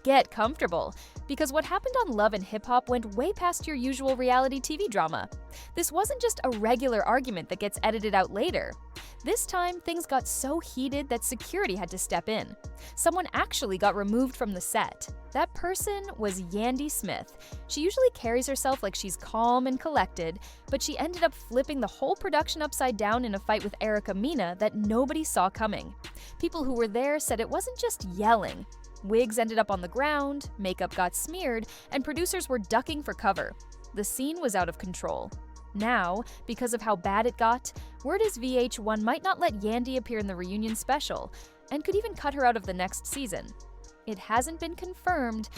Get comfortable, because what happened on Love and Hip Hop went way past your usual reality TV drama. This wasn't just a regular argument that gets edited out later. This time, things got so heated that security had to step in. Someone actually got removed from the set. That person was Yandy Smith. She usually carries herself like she's calm and collected, but she ended up flipping the whole production upside down in a fight with Erica Mena that nobody saw coming. People who were there said it wasn't just yelling. Wigs ended up on the ground, makeup got smeared, and producers were ducking for cover. The scene was out of control. Now, because of how bad it got, word is VH1 might not let Yandy appear in the reunion special, and could even cut her out of the next season. It hasn't been confirmed,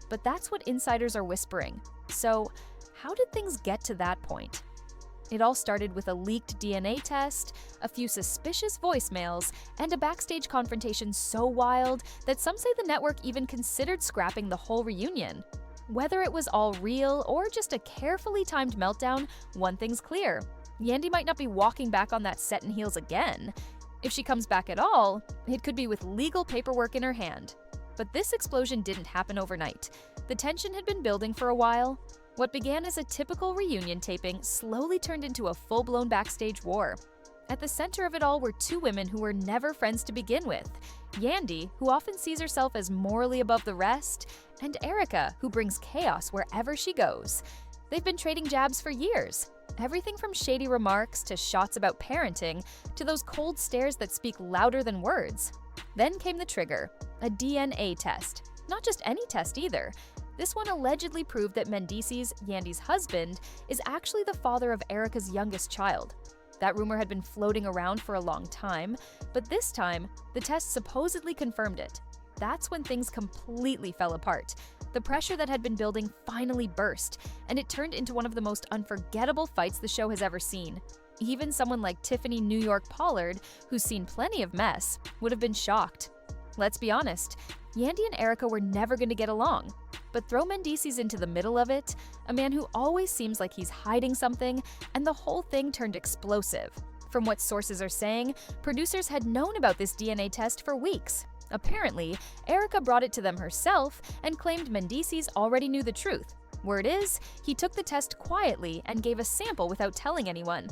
but that's what insiders are whispering. So, how did things get to that point? It all started with a leaked DNA test, a few suspicious voicemails, and a backstage confrontation so wild that some say the network even considered scrapping the whole reunion. Whether it was all real or just a carefully timed meltdown, one thing's clear: Yandy might not be walking back on that set in heels again. If she comes back at all, it could be with legal paperwork in her hand. But this explosion didn't happen overnight. The tension had been building for a while. What began as a typical reunion taping slowly turned into a full-blown backstage war. At the center of it all were two women who were never friends to begin with: Yandy, who often sees herself as morally above the rest, and Erica, who brings chaos wherever she goes. They've been trading jabs for years. Everything from shady remarks to shots about parenting to those cold stares that speak louder than words. Then came the trigger: a DNA test. Not just any test either. This one allegedly proved that Mendices, Yandy's husband, is actually the father of Erica's youngest child. That rumor had been floating around for a long time, but this time, the test supposedly confirmed it. That's when things completely fell apart. The pressure that had been building finally burst, and it turned into one of the most unforgettable fights the show has ever seen. Even someone like Tiffany New York Pollard, who's seen plenty of mess, would have been shocked. Let's be honest, Yandy and Erica were never going to get along. But throw Mendices into the middle of it, a man who always seems like he's hiding something, and the whole thing turned explosive. From what sources are saying, producers had known about this DNA test for weeks. Apparently, Erica brought it to them herself and claimed Mendices already knew the truth. Word is, he took the test quietly and gave a sample without telling anyone.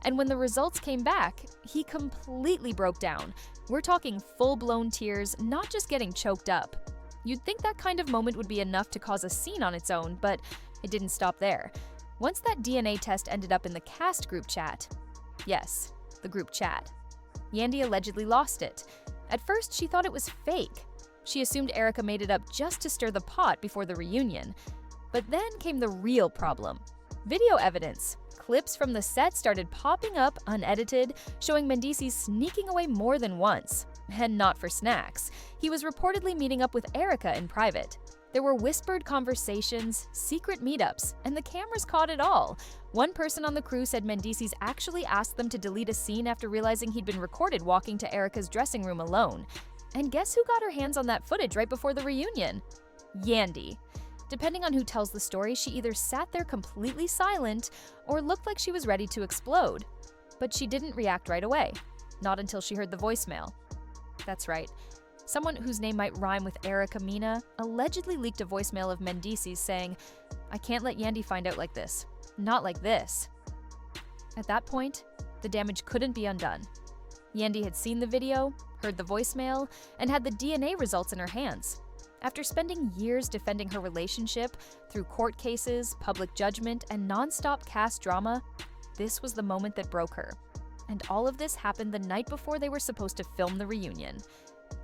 And when the results came back, he completely broke down. We're talking full-blown tears, not just getting choked up. You'd think that kind of moment would be enough to cause a scene on its own, but it didn't stop there. Once that DNA test ended up in the cast group chat, yes, the group chat, Yandy allegedly lost it. At first, she thought it was fake. She assumed Erica made it up just to stir the pot before the reunion. But then came the real problem. Video evidence. Clips from the set started popping up unedited, showing Mendices sneaking away more than once. And not for snacks. He was reportedly meeting up with Erica in private. There were whispered conversations, secret meetups, and the cameras caught it all. One person on the crew said Mendices actually asked them to delete a scene after realizing he'd been recorded walking to Erica's dressing room alone. And guess who got her hands on that footage right before the reunion? Yandy. Depending on who tells the story, she either sat there completely silent or looked like she was ready to explode. But she didn't react right away. Not until she heard the voicemail. That's right. Someone whose name might rhyme with Erica Mena allegedly leaked a voicemail of Mendices saying, "I can't let Yandy find out like this. Not like this." At that point, the damage couldn't be undone. Yandy had seen the video, heard the voicemail, and had the DNA results in her hands. After spending years defending her relationship through court cases, public judgment, and non-stop cast drama, this was the moment that broke her. And all of this happened the night before they were supposed to film the reunion.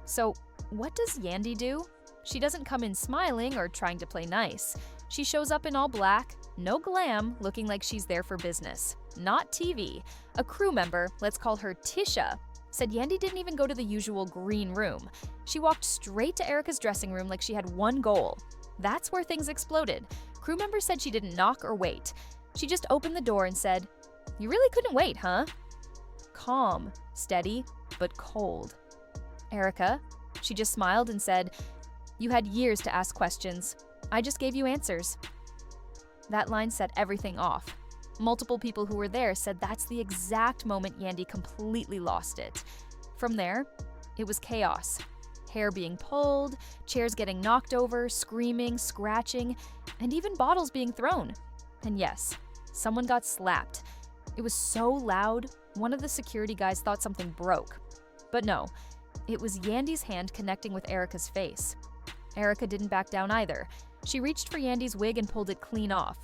So, what does Yandy do? She doesn't come in smiling or trying to play nice. She shows up in all black, no glam, looking like she's there for business. Not TV. A crew member, let's call her Tisha, said Yandy didn't even go to the usual green room. She walked straight to Erica's dressing room like she had one goal. That's where things exploded. Crew members said she didn't knock or wait. She just opened the door and said, "You really couldn't wait, huh?" Calm, steady, but cold. Erica, she just smiled and said, "You had years to ask questions. I just gave you answers." That line set everything off. Multiple people who were there said that's the exact moment Yandy completely lost it. From there, it was chaos. Hair being pulled, chairs getting knocked over, screaming, scratching, and even bottles being thrown. And yes, someone got slapped. It was so loud, one of the security guys thought something broke. But no, it was Yandy's hand connecting with Erica's face. Erica didn't back down either. She reached for Yandy's wig and pulled it clean off.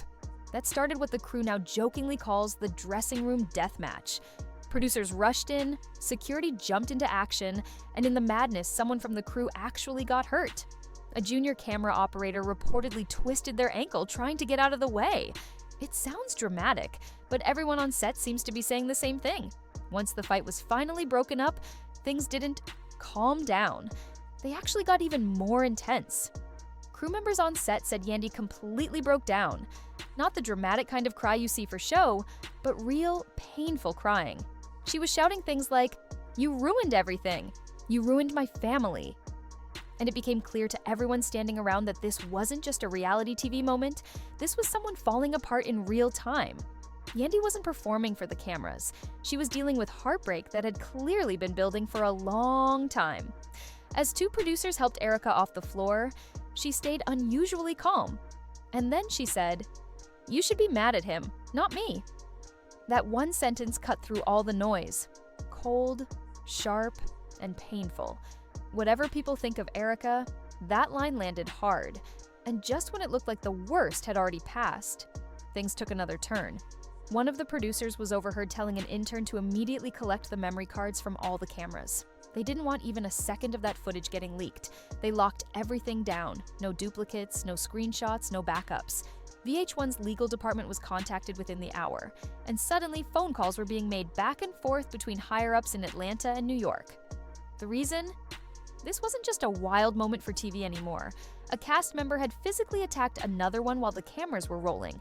That started what the crew now jokingly calls the dressing room death match. Producers rushed in, security jumped into action, and in the madness, someone from the crew actually got hurt. A junior camera operator reportedly twisted their ankle trying to get out of the way. It sounds dramatic, but everyone on set seems to be saying the same thing. Once the fight was finally broken up, things didn't calm down. They actually got even more intense. Crew members on set said Yandy completely broke down. Not the dramatic kind of cry you see for show, but real, painful crying. She was shouting things like, "You ruined everything. You ruined my family." And it became clear to everyone standing around that this wasn't just a reality TV moment, this was someone falling apart in real time. Yandy wasn't performing for the cameras. She was dealing with heartbreak that had clearly been building for a long time. As two producers helped Erica off the floor, she stayed unusually calm. And then she said, "You should be mad at him, not me." That one sentence cut through all the noise. Cold, sharp, and painful. Whatever people think of Erica, that line landed hard. And just when it looked like the worst had already passed, things took another turn. One of the producers was overheard telling an intern to immediately collect the memory cards from all the cameras. They didn't want even a second of that footage getting leaked. They locked everything down. No duplicates, no screenshots, no backups. VH1's legal department was contacted within the hour, and suddenly phone calls were being made back and forth between higher-ups in Atlanta and New York. The reason? This wasn't just a wild moment for TV anymore. A cast member had physically attacked another one while the cameras were rolling.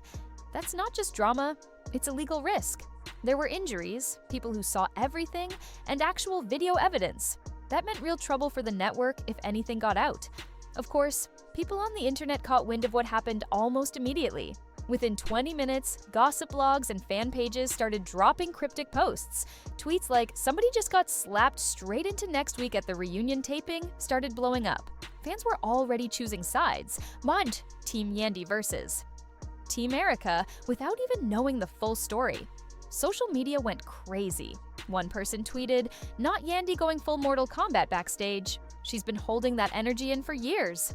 That's not just drama, it's a legal risk. There were injuries, people who saw everything, and actual video evidence. That meant real trouble for the network if anything got out. Of course, people on the internet caught wind of what happened almost immediately. Within 20 minutes, gossip blogs and fan pages started dropping cryptic posts. Tweets like, "Somebody just got slapped straight into next week at the reunion taping," started blowing up. Fans were already choosing sides. Mod, Team Yandy versus Team Erica, without even knowing the full story. Social media went crazy. One person tweeted, "Not Yandy going full Mortal Kombat backstage. She's been holding that energy in for years."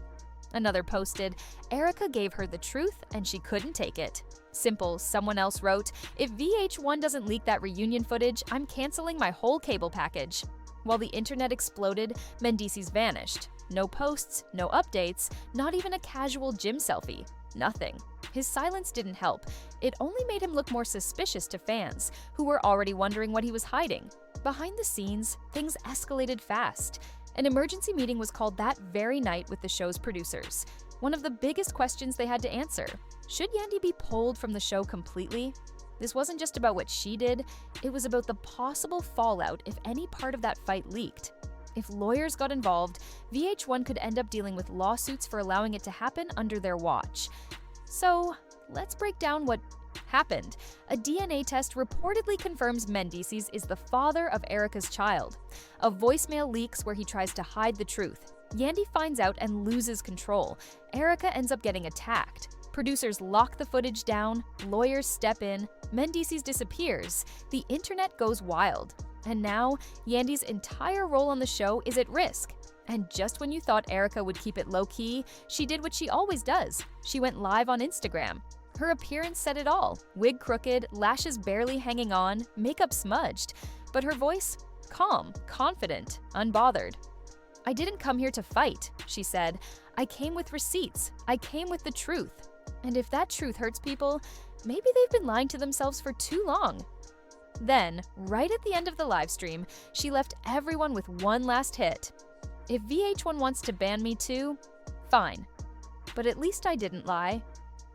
Another posted, "Erica gave her the truth and she couldn't take it." Simple, someone else wrote, "If VH1 doesn't leak that reunion footage, I'm canceling my whole cable package." While the internet exploded, Mendices vanished. No posts, no updates, not even a casual gym selfie. Nothing. His silence didn't help. It only made him look more suspicious to fans, who were already wondering what he was hiding. Behind the scenes, things escalated fast. An emergency meeting was called that very night with the show's producers. One of the biggest questions they had to answer: should Yandy be pulled from the show completely? This wasn't just about what she did, it was about the possible fallout if any part of that fight leaked. If lawyers got involved, VH1 could end up dealing with lawsuits for allowing it to happen under their watch. So, let's break down what happened. A DNA test reportedly confirms Mendices is the father of Erica's child. A voicemail leaks where he tries to hide the truth. Yandy finds out and loses control. Erica ends up getting attacked. Producers lock the footage down, lawyers step in, Mendices disappears, the internet goes wild. And now, Yandy's entire role on the show is at risk. And just when you thought Erica would keep it low-key, she did what she always does. She went live on Instagram. Her appearance said it all. Wig crooked, lashes barely hanging on, makeup smudged. But her voice? Calm, confident, unbothered. "I didn't come here to fight," she said. "I came with receipts. I came with the truth." And if that truth hurts people, maybe they've been lying to themselves for too long. Then, right at the end of the live stream, she left everyone with one last hit. "If VH1 wants to ban me too, fine. But at least I didn't lie."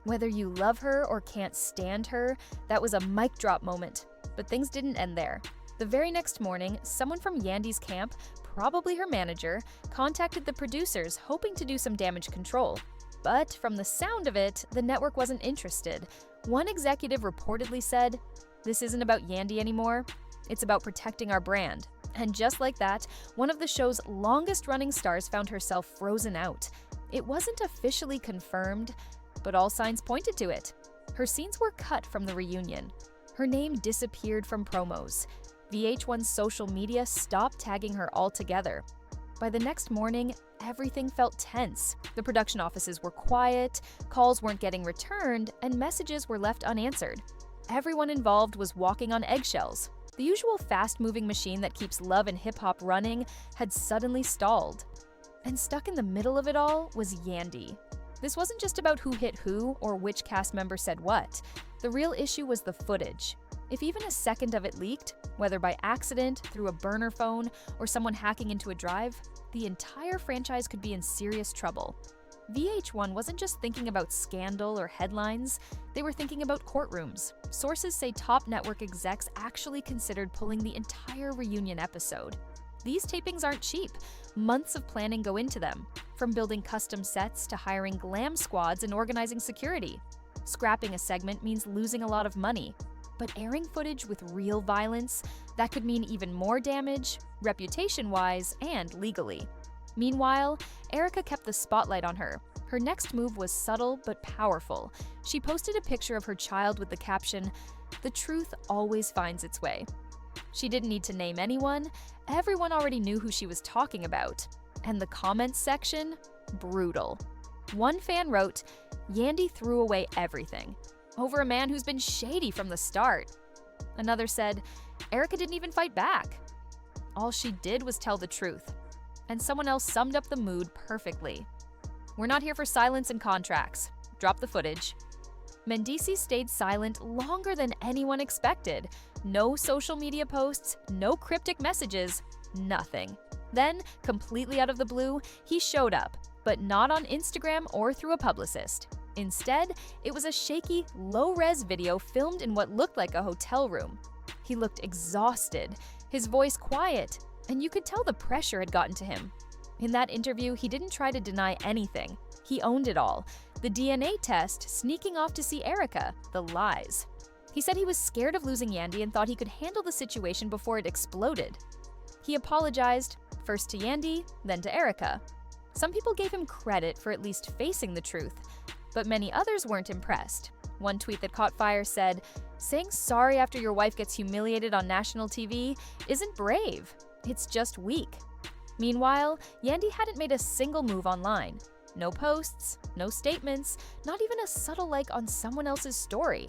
Whether you love her or can't stand her, that was a mic drop moment. But things didn't end there. The very next morning, someone from Yandy's camp, probably her manager, contacted the producers hoping to do some damage control. But from the sound of it, the network wasn't interested. One executive reportedly said, "This isn't about Yandy anymore. It's about protecting our brand. And just like that, one of the show's longest-running stars found herself frozen out. It wasn't officially confirmed, but all signs pointed to it. Her scenes were cut from the reunion. Her name disappeared from promos. VH1's social media stopped tagging her altogether. By the next morning, everything felt tense. The production offices were quiet, calls weren't getting returned, and messages were left unanswered. Everyone involved was walking on eggshells. The usual fast-moving machine that keeps love and hip-hop running had suddenly stalled. And stuck in the middle of it all was Yandy. This wasn't just about who hit who or which cast member said what. The real issue was the footage. If even a second of it leaked, whether by accident, through a burner phone, or someone hacking into a drive, the entire franchise could be in serious trouble. VH1 wasn't just thinking about scandal or headlines, they were thinking about courtrooms. Sources say top network execs actually considered pulling the entire reunion episode. These tapings aren't cheap. Months of planning go into them, from building custom sets to hiring glam squads and organizing security. Scrapping a segment means losing a lot of money, but airing footage with real violence, that could mean even more damage, reputation-wise and legally. Meanwhile, Erica kept the spotlight on her. Her next move was subtle but powerful. She posted a picture of her child with the caption, "The truth always finds its way." She didn't need to name anyone. Everyone already knew who she was talking about. And the comments section? Brutal. One fan wrote, "Yandy threw away everything over a man who's been shady from the start." Another said, "Erica didn't even fight back. All she did was tell the truth." And someone else summed up the mood perfectly. "We're not here for silence and contracts. Drop the footage." Mendici stayed silent longer than anyone expected. No social media posts, no cryptic messages, nothing. Then, completely out of the blue, he showed up, but not on Instagram or through a publicist. Instead, it was a shaky, low-res video filmed in what looked like a hotel room. He looked exhausted, his voice quiet, and you could tell the pressure had gotten to him. In that interview, he didn't try to deny anything. He owned it all. The DNA test, sneaking off to see Erica, the lies. He said he was scared of losing Yandy and thought he could handle the situation before it exploded. He apologized, first to Yandy, then to Erica. Some people gave him credit for at least facing the truth, but many others weren't impressed. One tweet that caught fire said, "Saying sorry after your wife gets humiliated on national TV isn't brave. It's just weak." Meanwhile, Yandy hadn't made a single move online. No posts, no statements, not even a subtle like on someone else's story.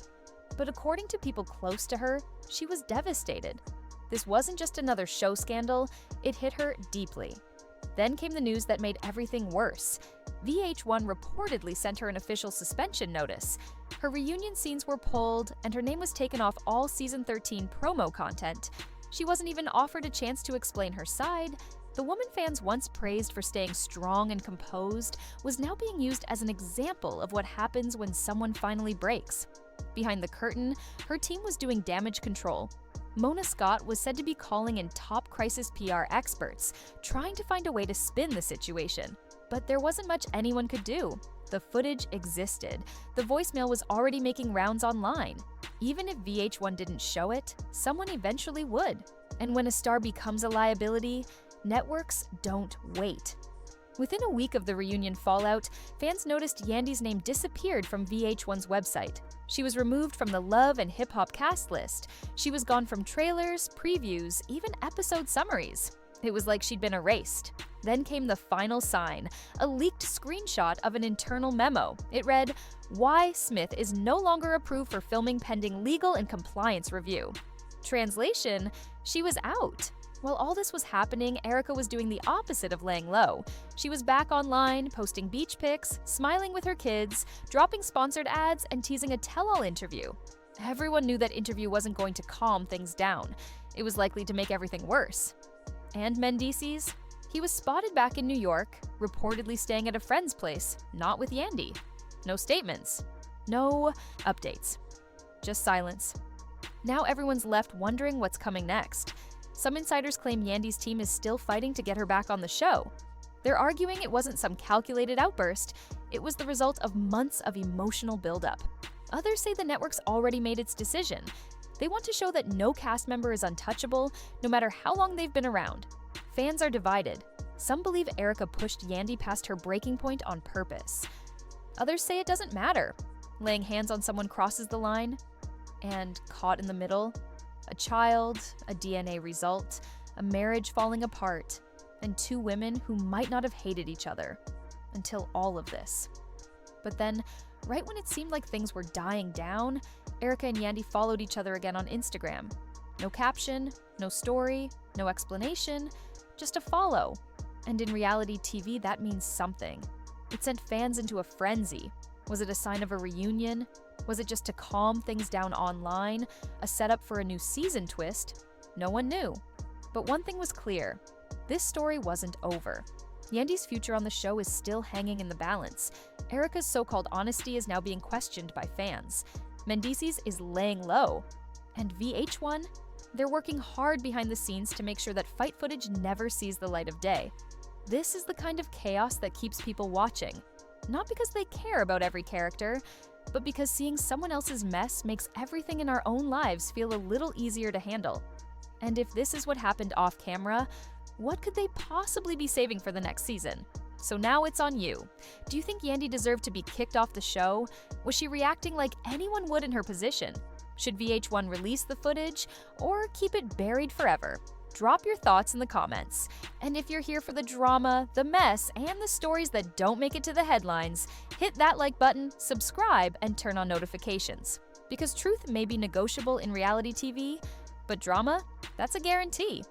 But according to people close to her, she was devastated. This wasn't just another show scandal, it hit her deeply. Then came the news that made everything worse. VH1 reportedly sent her an official suspension notice. Her reunion scenes were pulled, and her name was taken off all season 13 promo content. She wasn't even offered a chance to explain her side. The woman fans once praised for staying strong and composed was now being used as an example of what happens when someone finally breaks. Behind the curtain, her team was doing damage control. Mona Scott was said to be calling in top crisis PR experts, trying to find a way to spin the situation. But there wasn't much anyone could do. The footage existed. The voicemail was already making rounds online. Even if VH1 didn't show it, someone eventually would. And when a star becomes a liability, networks don't wait. Within a week of the reunion fallout, fans noticed Yandy's name disappeared from VH1's website. She was removed from the Love and Hip Hop cast list. She was gone from trailers, previews, even episode summaries. It was like she'd been erased. Then came the final sign, a leaked screenshot of an internal memo. It read, "Why Smith is no longer approved for filming pending legal and compliance review." Translation, she was out. While all this was happening, Erica was doing the opposite of laying low. She was back online, posting beach pics, smiling with her kids, dropping sponsored ads, and teasing a tell-all interview. Everyone knew that interview wasn't going to calm things down. It was likely to make everything worse. And Mendici's? He was spotted back in New York, reportedly staying at a friend's place, not with Yandy. No statements. No updates. Just silence. Now everyone's left wondering what's coming next. Some insiders claim Yandy's team is still fighting to get her back on the show. They're arguing it wasn't some calculated outburst, it was the result of months of emotional buildup. Others say the network's already made its decision. They want to show that no cast member is untouchable, no matter how long they've been around. Fans are divided. Some believe Erica pushed Yandy past her breaking point on purpose. Others say it doesn't matter. Laying hands on someone crosses the line. And caught in the middle, a child, a DNA result, a marriage falling apart, and two women who might not have hated each other until all of this. But then, right when it seemed like things were dying down, Erica and Yandy followed each other again on Instagram. No caption, no story, no explanation, just a follow. And in reality TV, that means something. It sent fans into a frenzy. Was it a sign of a reunion? Was it just to calm things down online? A setup for a new season twist? No one knew. But one thing was clear. This story wasn't over. Yandy's future on the show is still hanging in the balance. Erica's so-called honesty is now being questioned by fans. Mendici's is laying low. And VH1? They're working hard behind the scenes to make sure that fight footage never sees the light of day. This is the kind of chaos that keeps people watching. Not because they care about every character, but because seeing someone else's mess makes everything in our own lives feel a little easier to handle. And if this is what happened off camera, what could they possibly be saving for the next season? So now it's on you. Do you think Yandy deserved to be kicked off the show? Was she reacting like anyone would in her position? Should VH1 release the footage or keep it buried forever? Drop your thoughts in the comments. And if you're here for the drama, the mess, and the stories that don't make it to the headlines, hit that like button, subscribe, and turn on notifications. Because truth may be negotiable in reality TV, but drama, that's a guarantee.